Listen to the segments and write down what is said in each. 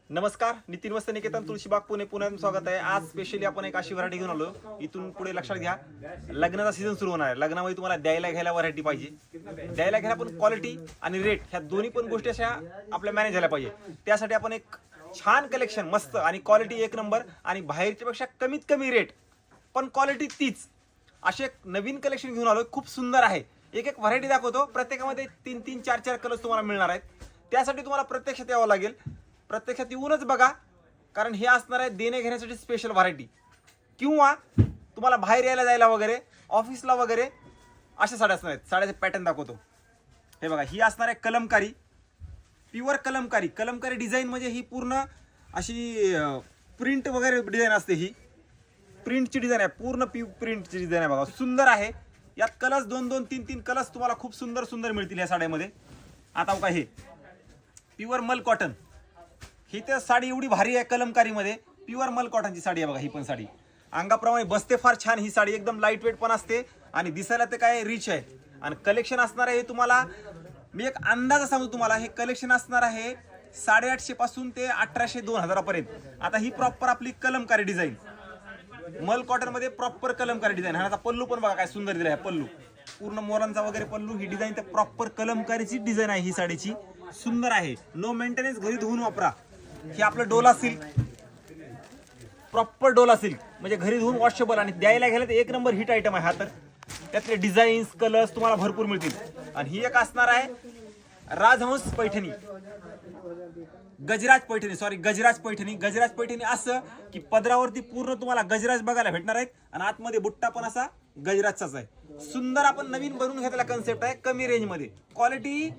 नमस्कार, नितीन वस्त्र निकेतन तुळशीबाग पुणे पुण्यात स्वागत आहे। आज स्पेशली आपण एक अशी व्हरायटी घेऊन आलो। इथून पुढे लक्षात घ्या, लग्नाचा सीझन सुरू होणार आहे। लग्नामध्ये तुम्हाला द्यायला घ्यायला व्हरायटी पाहिजे, द्यायला घ्यायला पण क्वालिटी आणि रेट ह्या दोन्ही पण गोष्टी अशा आपल्या मॅनेज झाल्या पाहिजे। त्यासाठी आपण एक छान कलेक्शन, मस्त आणि क्वालिटी एक नंबर आणि बाहेरच्या पेक्षा कमीत कमी रेट पण क्वालिटी तीच, असे एक नवीन कलेक्शन घेऊन आलो। खूप सुंदर आहे। एक एक व्हरायटी दाखवतो, प्रत्येकामध्ये 3-3, 4-4 कलर्स तुम्हाला मिळणार आहेत। त्यासाठी तुम्हाला प्रत्यक्षात यावं लागेल, प्रत्यक्षात येऊनच बघा, कारण हे असणार आहे देणे घेण्यासाठी स्पेशल व्हरायटी। किंवा तुम्हाला बाहेर यायला जायला वगैरे, ऑफिसला वगैरे अशा साड्या असणार आहेत। साड्याचे पॅटर्न दाखवतो, हे बघा। ही असणार आहे कलमकारी, प्युअर कलमकारी। कलमकारी डिझाईन म्हणजे ही पूर्ण अशी प्रिंट वगैरे डिझाईन असते। ही प्रिंटची डिझाईन आहे, पूर्ण प्रिंटची डिझाईन आहे बघा, सुंदर आहे। यात कलर्स 2-2, 3-3 कलर्स तुम्हाला खूप सुंदर सुंदर मिळतील या साड्यामध्ये। आता बघा, हे प्युअर मल कॉटन, ही तर साडी एवढी भारी आहे कलमकारीमध्ये। प्युअर मल कॉटनची साडी आहे बघा। ही पण साडी अंगाप्रमाणे बसते, फार छान। ही साडी एकदम लाईट वेट पण असते आणि दिसायला ते काय रिच आहे। आणि कलेक्शन असणार आहे, हे तुम्हाला मी एक अंदाज सांगतो तुम्हाला, हे कलेक्शन असणार आहे 850 पासून ते 1800-2000 पर्यंत। आता ही प्रॉपर आपली कलमकारी डिझाईन, मल कॉटन मध्ये प्रॉपर कलमकारी डिझाईन। हा पल्लू पण बघा काय सुंदर दिला आहे, पल्लू पूर्ण मोरांचा वगैरे पल्लू। ही डिझाईन तर प्रॉपर कलमकारीची डिझाईन आहे। ही साडीची सुंदर आहे, नो मेंटेनन्स, घरी धुवून वापरा। हे आपलं Dola silk, proper Dola silk म्हणजे घरी धुवून वॉशेबल आणि द्यायला गेलं तर एक नंबर हिट आयटम आहे हा। तर त्यातले डिझाईन्स, कलर्स तुम्हाला भरपूर मिळतील। आणि ही एक असणार आहे राजहंस पैठणी, गजराज पैठणी, सॉरी गजराज पैठणी। गजराज पैठणी असं की पदरावरती पूर्ण तुम्हाला गजराज बघायला भेटणार आहेत आणि आतमध्ये बुट्टा पण असा गजराजचाच आहे। सुंदर आपण नवीन बनवून घेतलेला कन्सेप्ट आहे, कमी रेंज मध्ये, क्वालिटी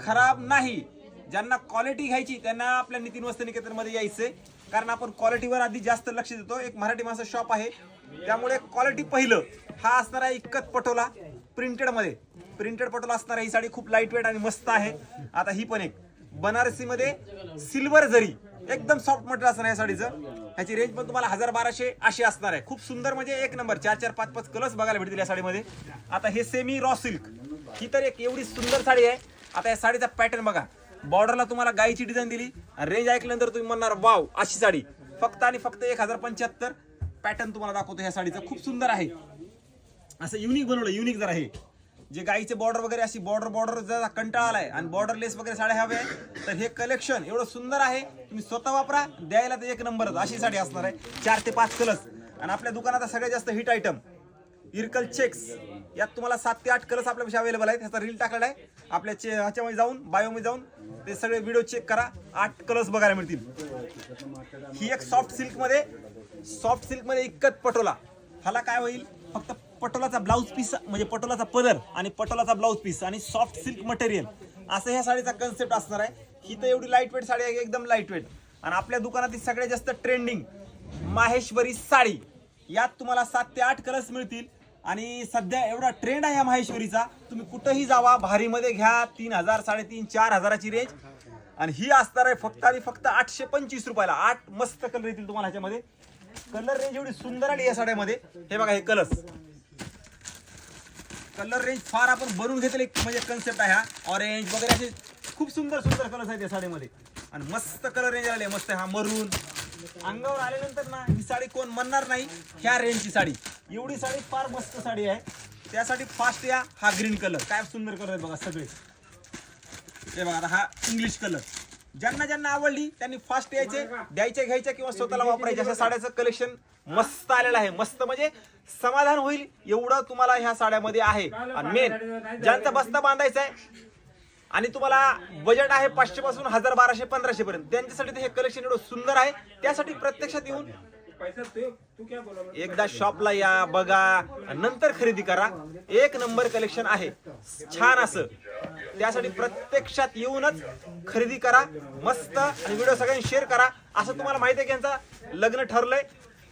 खराब नाही। ज्यांना क्वालिटी घ्यायची त्यांना आपल्या नितीन वस्त्र निकेतन मध्ये यायचंय, कारण आपण क्वालिटीवर आधी जास्त लक्ष देतो। एक मराठी माणसं शॉप आहे, त्यामुळे क्वालिटी पहिलं। हा असणार आहे इक्कत पटोला प्रिंटेड मध्ये, प्रिंटेड पटोला असणार आहे। ही साडी खूप लाईट वेट आणि मस्त आहे। आता ही पण एक बनारसी मध्ये सिल्वर जरी, एकदम सॉफ्ट मटेरियल असणार या साडीचं। ह्याची रेंज पण तुम्हाला 1000-1200 अशी असणार आहे। खूप सुंदर म्हणजे एक नंबर, 4-4, 5-5 कलर्स बघायला भेटतील या साडीमध्ये। आता हे सेमी रॉ सिल्क, ही तर एक एवढी सुंदर साडी आहे। आता या साडीचा पॅटर्न बघा, बॉर्डरला तुम्हाला गायची डिझाईन दिली, रेंज ऐकल्यानंतर तुम्ही म्हणणार वाव, अशी साडी। फक्त आणि फक्त 1075 पॅटर्न तुम्हाला दाखवतो ह्या साडीचं। खूप सुंदर आहे, असं युनिक बनवलं, युनिक जरा। हे जे गाईचे बॉर्डर वगैरे अशी बॉर्डर जर कंटाळा आलाय आणि बॉर्डरलेस वगैरे साड्या हव्या आहे, तर हे कलेक्शन एवढं सुंदर आहे। तुम्ही स्वतः वापरा, द्यायला तर एक नंबरच अशी साडी असणार आहे। 4 ते 5 कलर्स। आणि आपल्या दुकानात सगळ्यात जास्त हिट आयटम इरकल चेक्स, यात तुम्हाला 7 ते 8 कलर्स आपल्यापेक्षा अवेलेबल आहेत। ह्याचा रील टाकलेला आहे आपल्या ह्याच्यामध्ये जाऊन, बायोमध्ये जाऊन ते सगळे व्हिडिओ चेक करा, 8 कलर्स बघायला मिळतील। ही एक सॉफ्ट सिल्क मध्ये, सॉफ्ट सिल्क मध्ये इक्कत पटोला। ह्याला काय होईल, फक्त पटोलाचा ब्लाऊज पीस म्हणजे पटोलाचा पदर आणि पटोलाचा ब्लाऊज पीस आणि सॉफ्ट सिल्क मटेरियल, असं ह्या साडीचा कन्सेप्ट असणार आहे। ही तर एवढी लाईट वेट साडी आहे, एकदम लाईट वेट। आणि आपल्या दुकानातील सगळ्यात जास्त ट्रेंडिंग माहेश्वरी साडी, यात तुम्हाला 7 ते 8 कलर्स मिळतील। आणि सध्या एवढा ट्रेंड आहे या माहेश्वरीचा, तुम्ही कुठेही जावा, भारीमध्ये घ्या, 3000, 3500, 4000ची रेंज। आणि ही असणार आहे फक्त आणि फक्त 825 रुपयाला। 8 मस्त कलर येतील तुम्हाला ह्याच्यामध्ये। कलर रेंज एवढी सुंदर आली या साड्यामध्ये, हे बघा। हे कलर्स, कलर रेंज फार आपण बनवून घेतले म्हणजे कन्सेप्ट आहे हा। ऑरेंज वगैरे असे खूप सुंदर सुंदर कलर्स आहेत या साडीमध्ये आणि मस्त कलर रेंज आले, मस्त। हा मरून अंगावर आल्यानंतर ना, ही साडी कोण म्हणणार नाही ह्या रेंजची साडी। एवढी साडी फार मस्त साडी आहे, त्यासाठी फास्ट या। हा ग्रीन कलर, काय सुंदर कलर आहे बघा सगळे, हे बघा। आता हा इंग्लिश कलर, ज्यांना ज्यांना आवडली त्यांनी फास्ट यायचे, द्यायचे घ्यायचे किंवा स्वतःला वापरायचे। अशा साड्याचं कलेक्शन मस्त आलेलं आहे, मस्त म्हणजे समाधान होईल एवढं तुम्हाला ह्या साड्यामध्ये आहे। आणि मेन ज्यांचा बस्ता बांधायचा आहे आणि तुम्हाला बजेट आहे 500 पासून 1000, 1200, 1500 पर्यंत, त्यांच्यासाठी हे कलेक्शन एवढं सुंदर आहे। त्यासाठी प्रत्यक्षात येऊन एकदा शॉपला या, बघा, नंतर खरेदी करा। एक नंबर कलेक्शन आहे, छान असं। त्यासाठी प्रत्यक्षात येऊनच खरेदी करा, मस्त। आणि व्हिडिओ सगळ्यांनी शेअर करा। असं तुम्हाला माहिती आहे की यांचं लग्न ठरलंय,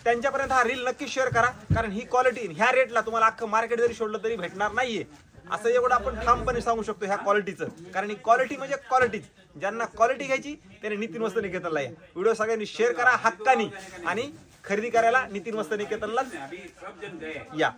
त्यांच्यापर्यंत हा रील नक्की शेअर करा, कारण ही क्वालिटी ह्या रेटला तुम्हाला अख्खं मार्केट जरी शोधलं तरी भेटणार नाहीये। असं एवढं आपण ठामपणे सांगू शकतो ह्या क्वालिटीचं, कारण ही क्वालिटी म्हणजे क्वालिटीच। ज्यांना क्वालिटी घ्यायची त्यांनी नितीन वस्त्र निकेतनला या। व्हिडिओ सगळ्यांनी शेअर करा हक्कानी आणि खरेदी करायला नितीन वस्त्र निकेतनला या।